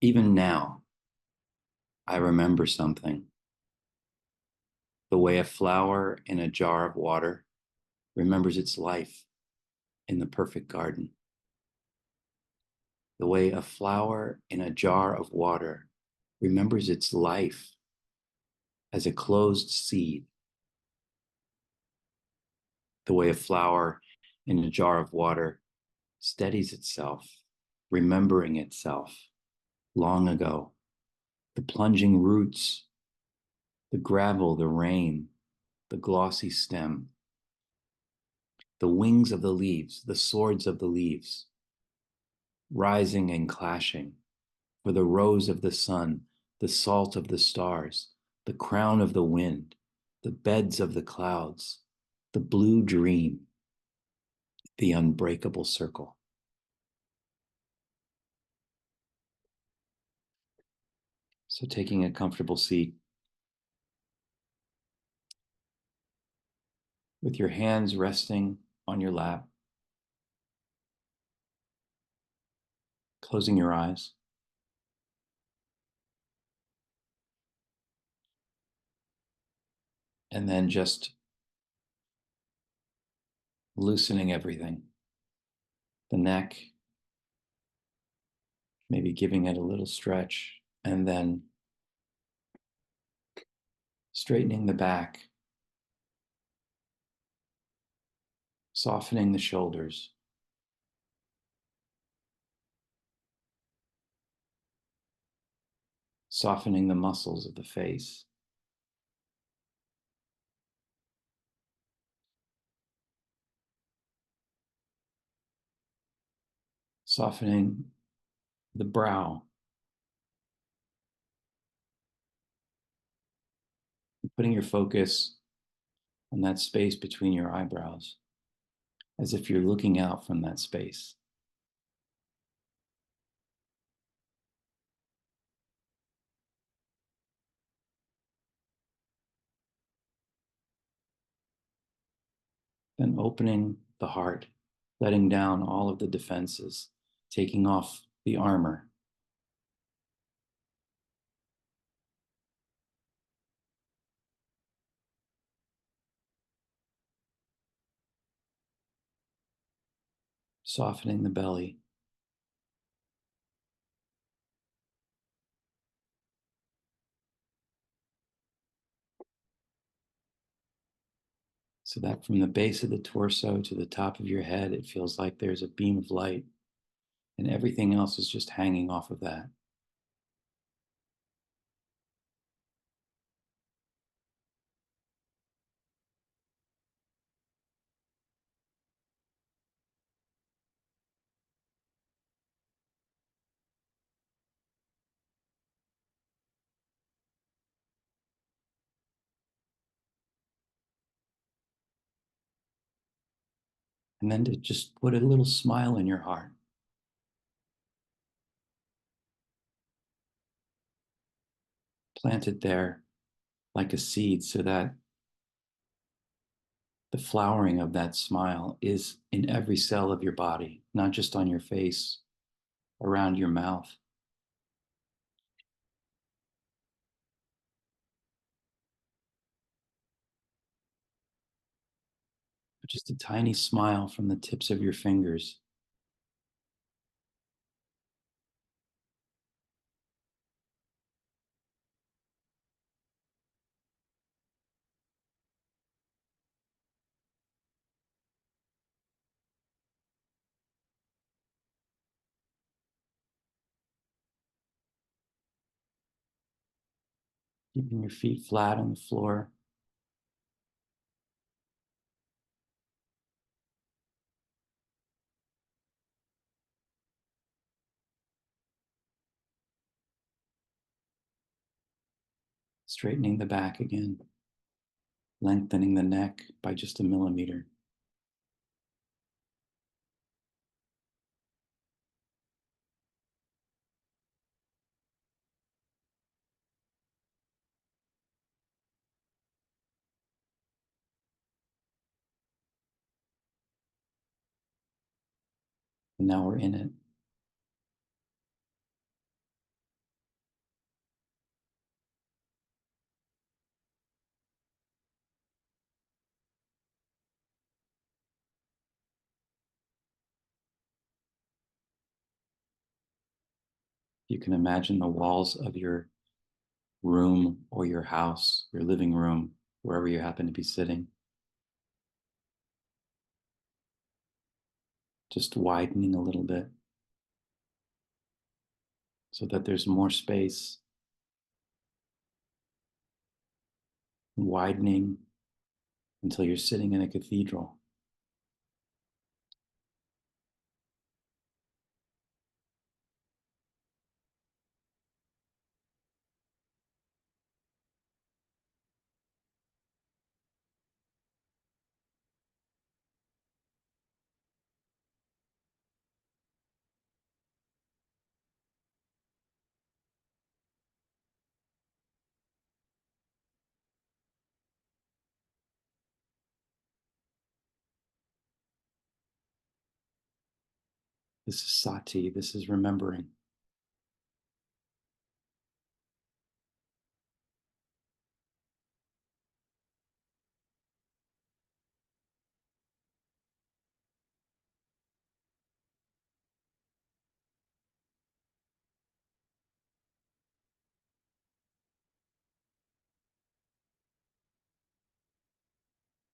Even now, I remember something. The way a flower in a jar of water remembers its life in the perfect garden. The way a flower in a jar of water remembers its life as a closed seed. The way a flower in a jar of water steadies itself, remembering itself long ago. The plunging roots, the gravel, the rain, the glossy stem, the wings of the leaves, the swords of the leaves, rising and clashing, for the rose of the sun, the salt of the stars, the crown of the wind, the beds of the clouds, the blue dream, the unbreakable circle. So taking a comfortable seat with your hands resting on your lap, closing your eyes. And then just loosening everything. The neck, maybe giving it a little stretch, and then straightening the back, softening the shoulders, softening the muscles of the face. Softening the brow, and putting your focus on that space between your eyebrows, as if you're looking out from that space. Then opening the heart, letting down all of the defenses, taking off the armor. Softening the belly. So that from the base of the torso to the top of your head, it feels like there's a beam of light and everything else is just hanging off of that. And then to just put a little smile in your heart. Plant it there like a seed so that the flowering of that smile is in every cell of your body, not just on your face, around your mouth. But just a tiny smile from the tips of your fingers. Keeping your feet flat on the floor. Straightening the back again. Lengthening the neck by just a millimeter. And now we're in it. You can imagine the walls of your room or your house, your living room, wherever you happen to be sitting, just widening a little bit so that there's more space, widening until you're sitting in a cathedral. This is sati, this is remembering.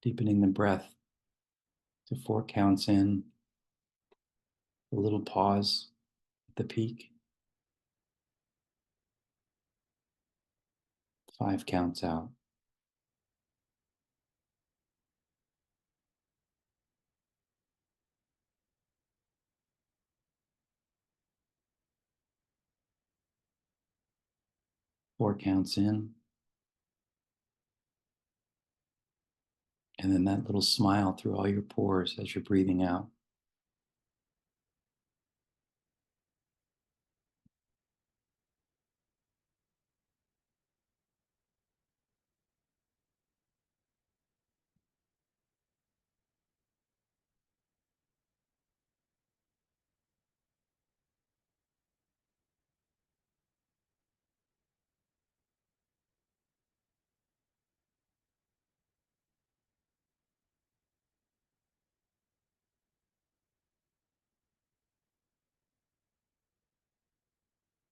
Deepening the breath to 4 counts in, a little pause at the peak, 5 counts out. Four counts in, and then that little smile through all your pores as you're breathing out.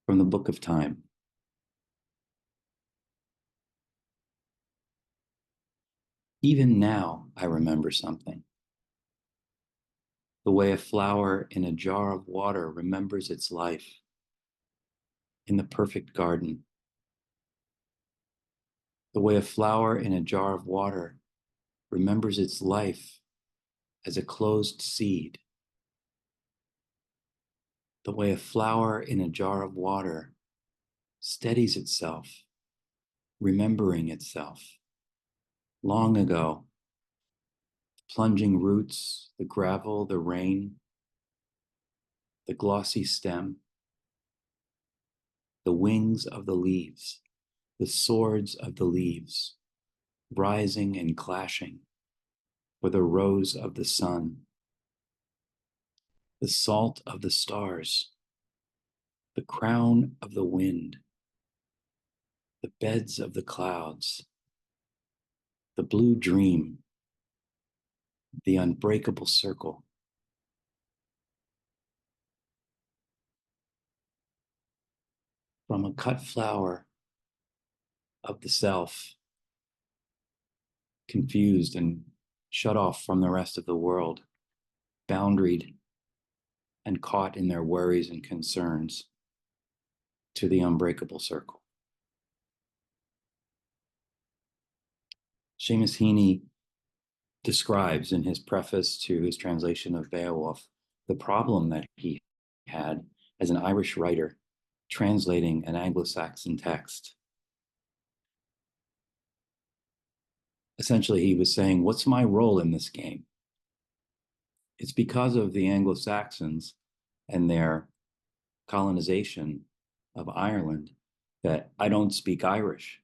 From the Book of Time. Even now, I remember something. The way a flower in a jar of water remembers its life in the perfect garden. The way a flower in a jar of water remembers its life as a closed seed. The way a flower in a jar of water steadies itself, remembering itself. Long ago, plunging roots, the gravel, the rain, the glossy stem, the wings of the leaves, the swords of the leaves, rising and clashing for the rose of the sun, the salt of the stars, the crown of the wind, the beds of the clouds, the blue dream, the unbreakable circle. From a cut flower of the self, confused and shut off from the rest of the world, boundaried and caught in their worries and concerns, to the unbreakable circle. Seamus Heaney describes in his preface to his translation of Beowulf the problem that he had as an Irish writer translating an Anglo-Saxon text. Essentially, he was saying, what's my role in this game? It's because of the Anglo-Saxons and their colonization of Ireland that I don't speak Irish.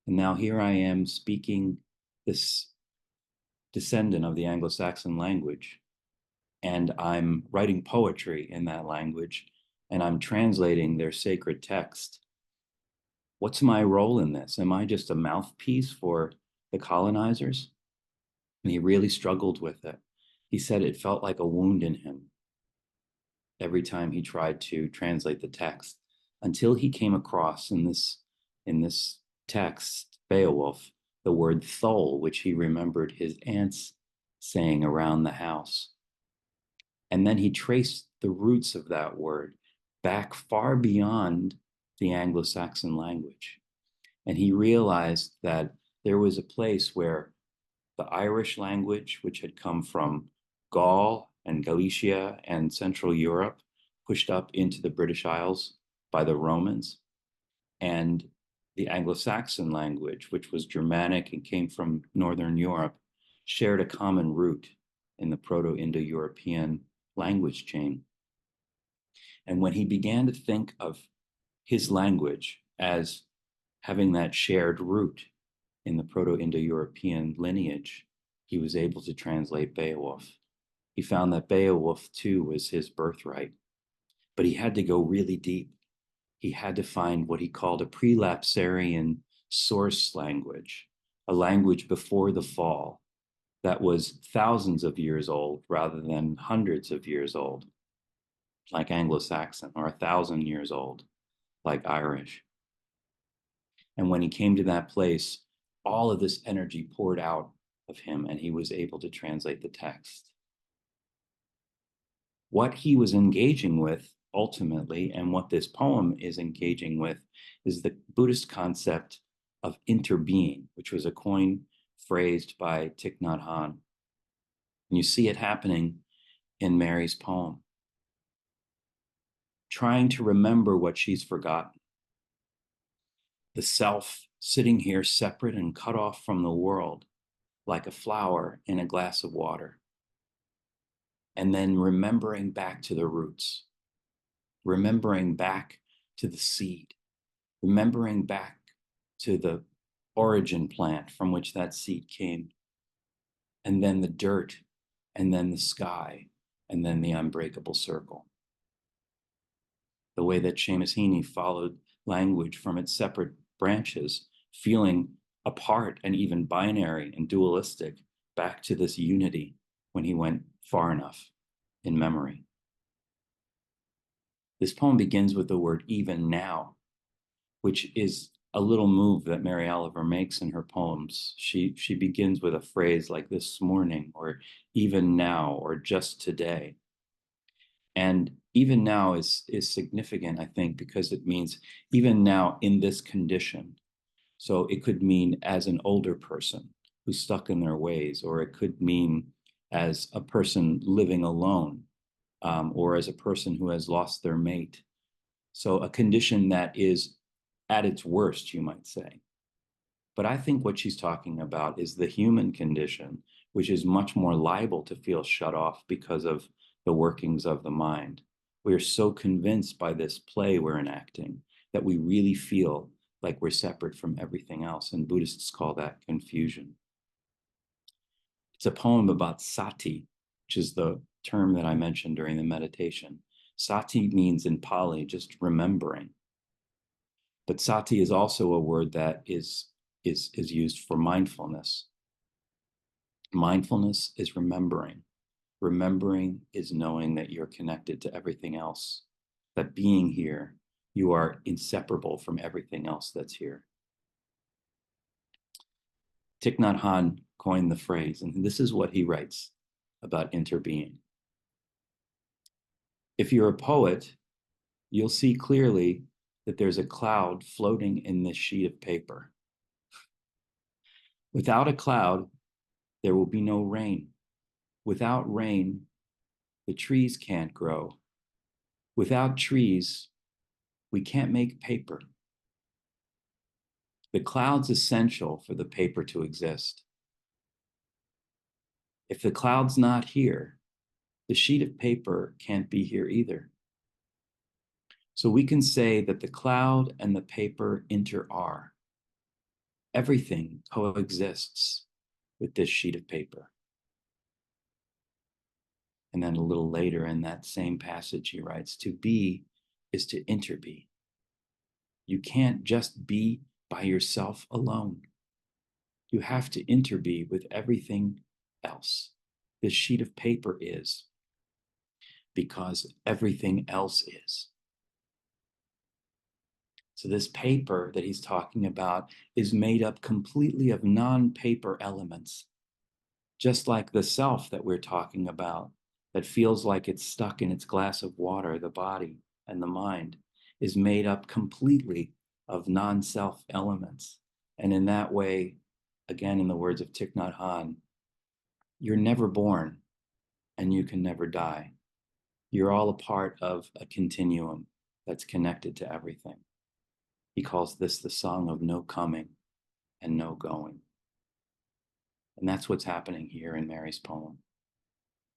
And now here I am speaking this descendant of the Anglo-Saxon language, and I'm writing poetry in that language, and I'm translating their sacred text. What's my role in this? Am I just a mouthpiece for the colonizers? And he really struggled with it. He said it felt like a wound in him every time he tried to translate the text. until he came across in this text, Beowulf, the word thole, which he remembered his aunts saying around the house. And then he traced the roots of that word back far beyond the Anglo-Saxon language. And he realized that there was a place where the Irish language, which had come from Gaul and Galicia and Central Europe, pushed up into the British Isles by the Romans, and the Anglo-Saxon language, which was Germanic and came from Northern Europe, shared a common root in the Proto-Indo-European language chain. And when he began to think of his language as having that shared root in the Proto-Indo-European lineage, he was able to translate Beowulf. He found that Beowulf too was his birthright, but he had to go really deep. He had to find what he called a prelapsarian source language, a language before the fall that was thousands of years old rather than hundreds of years old, like Anglo-Saxon, or 1,000 years old, like Irish. And when he came to that place, all of this energy poured out of him, and he was able to translate the text. What he was engaging with ultimately, and what this poem is engaging with, is the Buddhist concept of interbeing, which was a coin phrased by Thich Nhat Hanh. And you see it happening in Mary's poem. Trying to remember what she's forgotten. The self sitting here separate and cut off from the world, like a flower in a glass of water. And then remembering back to the roots, remembering back to the seed, remembering back to the origin plant from which that seed came, and then the dirt, and then the sky, and then the unbreakable circle. The way that Seamus Heaney followed language from its separate branches, feeling apart and even binary and dualistic, back to this unity when he went far enough in memory. This poem begins with the word even now, which is a little move that Mary Oliver makes in her poems. She begins with a phrase like this morning, or even now, or just today. And even now is significant, I think, because it means even now in this condition. So it could mean as an older person who's stuck in their ways, or it could mean as a person living alone, or as a person who has lost their mate. So a condition that is at its worst, you might say. But I think what she's talking about is the human condition, which is much more liable to feel shut off because of the workings of the mind. We are so convinced by this play we're enacting that we really feel like we're separate from everything else, and Buddhists call that confusion. It's a poem about sati, which is the term that I mentioned during the meditation. Sati means in Pali just remembering. But sati is also a word that is used for mindfulness. Mindfulness is remembering. Remembering is knowing that you're connected to everything else, that being here, you are inseparable from everything else that's here. Thich Nhat Hanh coined the phrase, and this is what he writes about interbeing. If you're a poet, you'll see clearly that there's a cloud floating in this sheet of paper. Without a cloud, there will be no rain. Without rain, the trees can't grow. Without trees, we can't make paper. The cloud's essential for the paper to exist. If the cloud's not here, the sheet of paper can't be here either. So we can say that the cloud and the paper inter-are. Everything coexists with this sheet of paper. And then a little later in that same passage, he writes, to be is to interbe. You can't just be by yourself alone. You have to interbe with everything else. This sheet of paper is because everything else is. So this paper that he's talking about is made up completely of non-paper elements, just like the self that we're talking about, that feels like it's stuck in its glass of water. The body and the mind is made up completely of non-self elements. And in that way, again, in the words of Thich Nhat Hanh, you're never born and you can never die. You're all a part of a continuum that's connected to everything. He calls this the song of no coming and no going. And that's what's happening here in Mary's poem.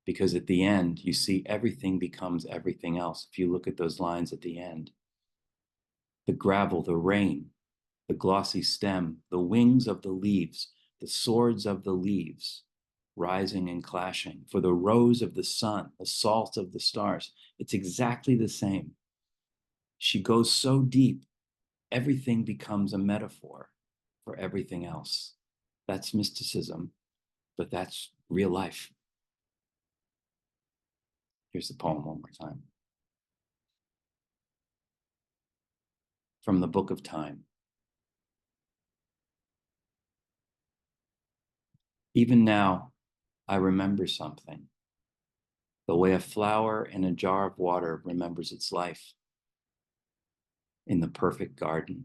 Because at the end, you see everything becomes everything else. If you look at those lines at the end, the gravel, the rain, the glossy stem, the wings of the leaves, the swords of the leaves, rising and clashing, for the rose of the sun, the salt of the stars. It's exactly the same. She goes so deep, everything becomes a metaphor for everything else. That's mysticism, but that's real life. Here's the poem one more time. From the Book of Time. Even now, I remember something. The way a flower in a jar of water remembers its life in the perfect garden.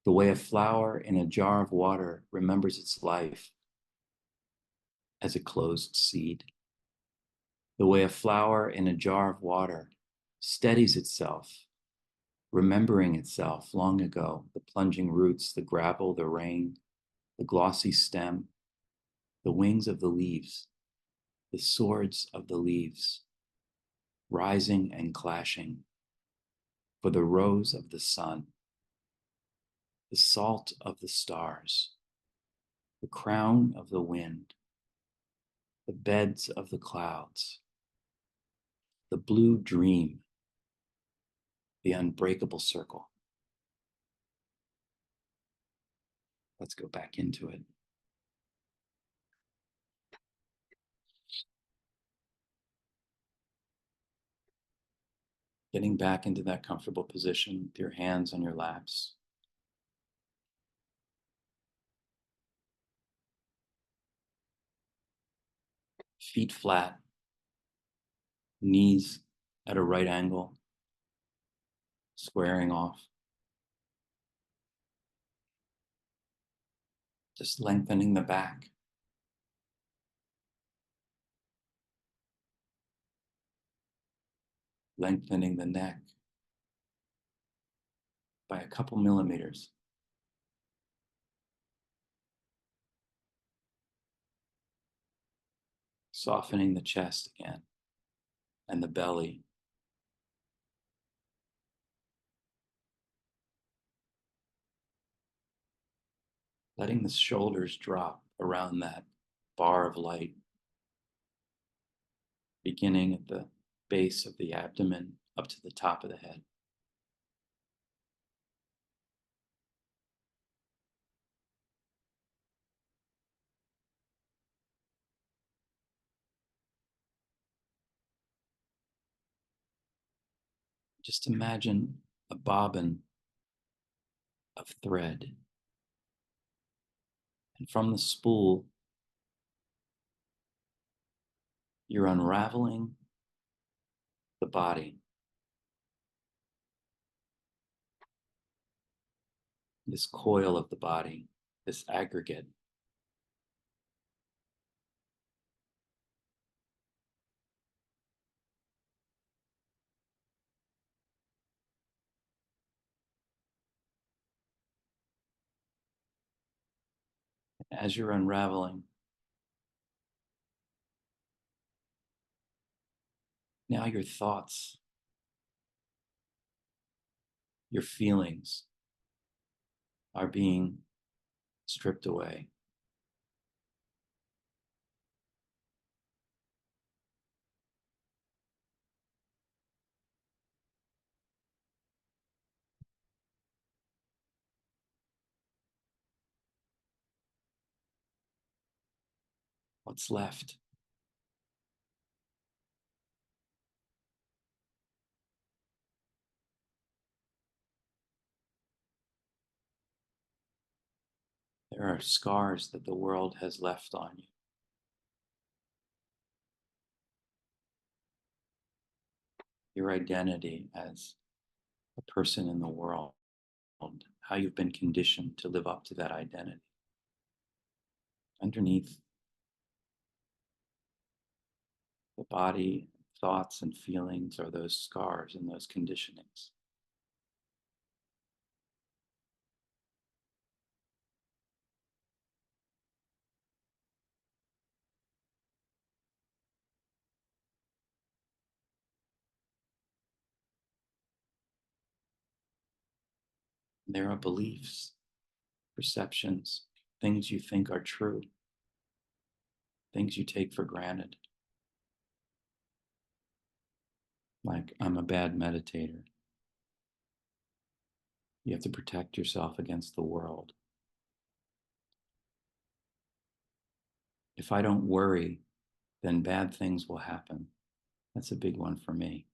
The way a flower in a jar of water remembers its life as a closed seed. The way a flower in a jar of water steadies itself, remembering itself long ago, the plunging roots, the gravel, the rain, the glossy stem, the wings of the leaves, the swords of the leaves, rising and clashing, for the rose of the sun, the salt of the stars, the crown of the wind, the beds of the clouds, the blue dream, the unbreakable circle. Let's go back into it. Getting back into that comfortable position with your hands on your laps. Feet flat, knees at a right angle, squaring off. Just lengthening the back. Lengthening the neck by a couple millimeters. Softening the chest again and the belly. Letting the shoulders drop around that bar of light, beginning at the base of the abdomen up to the top of the head. Just imagine a bobbin of thread. And from the spool, you're unraveling the body. This coil of the body, this aggregate. As you're unraveling, now your thoughts, your feelings are being stripped away. What's left? There are scars that the world has left on you. Your identity as a person in the world, how you've been conditioned to live up to that identity. Underneath the body, thoughts and feelings are those scars and those conditionings. There are beliefs, perceptions, things you think are true, things you take for granted. Like, I'm a bad meditator. You have to protect yourself against the world. If I don't worry, then bad things will happen. That's a big one for me.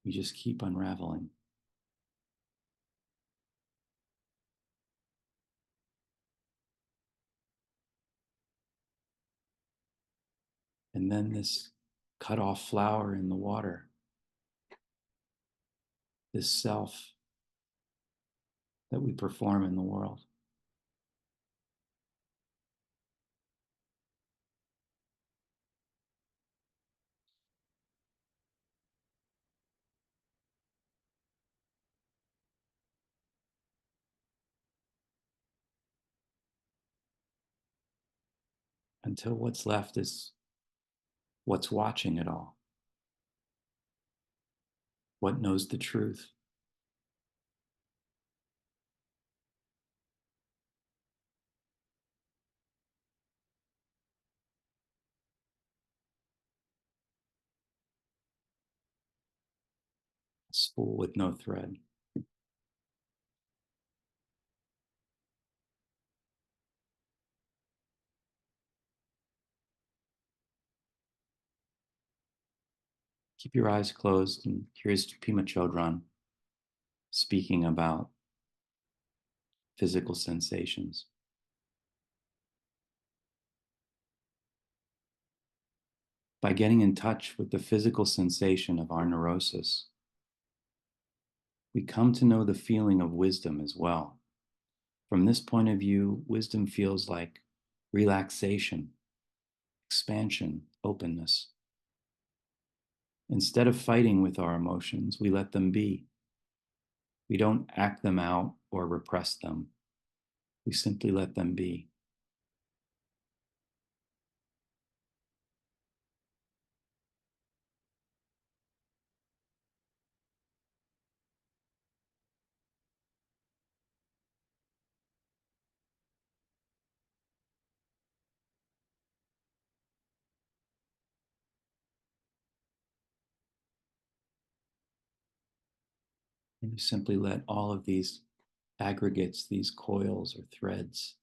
You just keep unraveling. And then this cut off flower in the water, this self that we perform in the world. Until what's left is what's watching it all. What knows the truth? A spool with no thread. Keep your eyes closed, and here's Pema Chodron speaking about physical sensations. By getting in touch with the physical sensation of our neurosis, we come to know the feeling of wisdom as well. From this point of view, wisdom feels like relaxation, expansion, openness. Instead of fighting with our emotions, we let them be. We don't act them out or repress them. We simply let them be. And you simply let all of these aggregates, these coils or threads,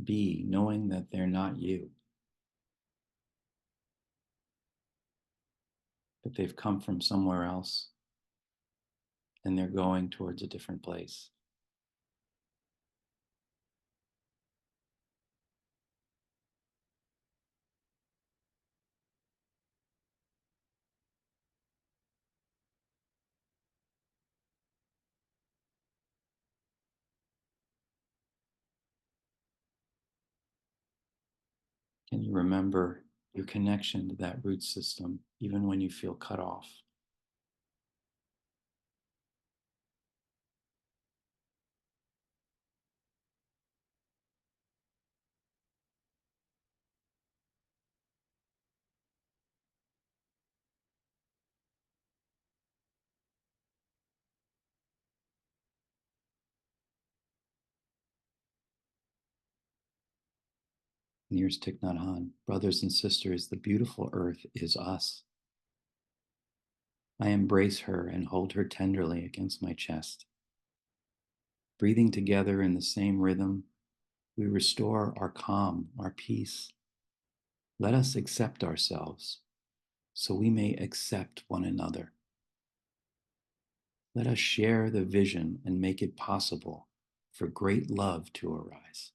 be, knowing that they're not you, that they've come from somewhere else and they're going towards a different place. Can you remember your connection to that root system, even when you feel cut off? And here's Thich Nhat Hanh. Brothers and sisters, the beautiful earth is us. I embrace her and hold her tenderly against my chest. Breathing together in the same rhythm, we restore our calm, our peace. Let us accept ourselves so we may accept one another. Let us share the vision and make it possible for great love to arise.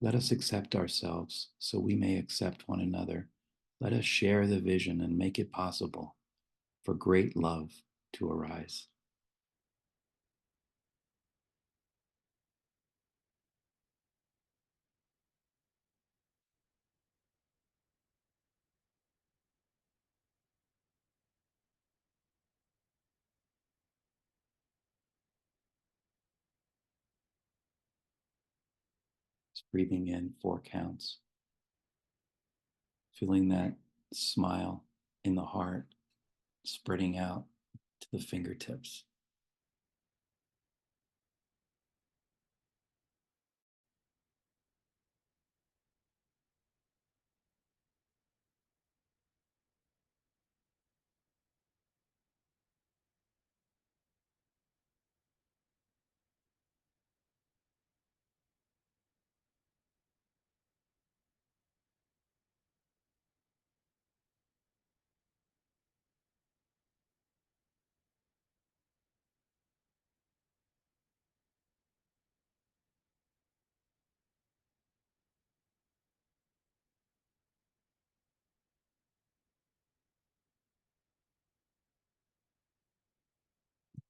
Let us accept ourselves so we may accept one another. Let us share the vision and make it possible for great love to arise. Just breathing in 4 counts, feeling that smile in the heart, spreading out to the fingertips.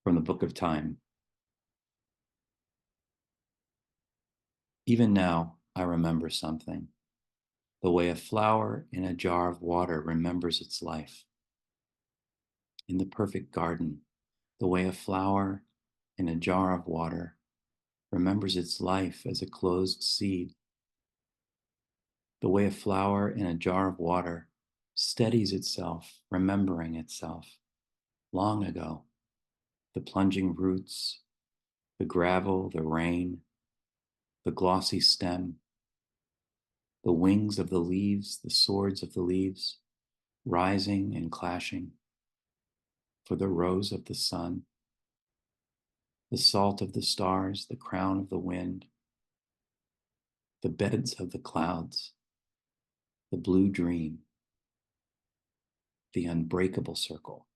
From the Book of Time. Even now, I remember something, the way a flower in a jar of water remembers its life. In the perfect garden, the way a flower in a jar of water remembers its life as a closed seed. The way a flower in a jar of water steadies itself, remembering itself. Long ago, the plunging roots, the gravel, the rain, the glossy stem, the wings of the leaves, the swords of the leaves, rising and clashing for the rose of the sun, the salt of the stars, the crown of the wind, the beds of the clouds, the blue dream, the unbreakable circle.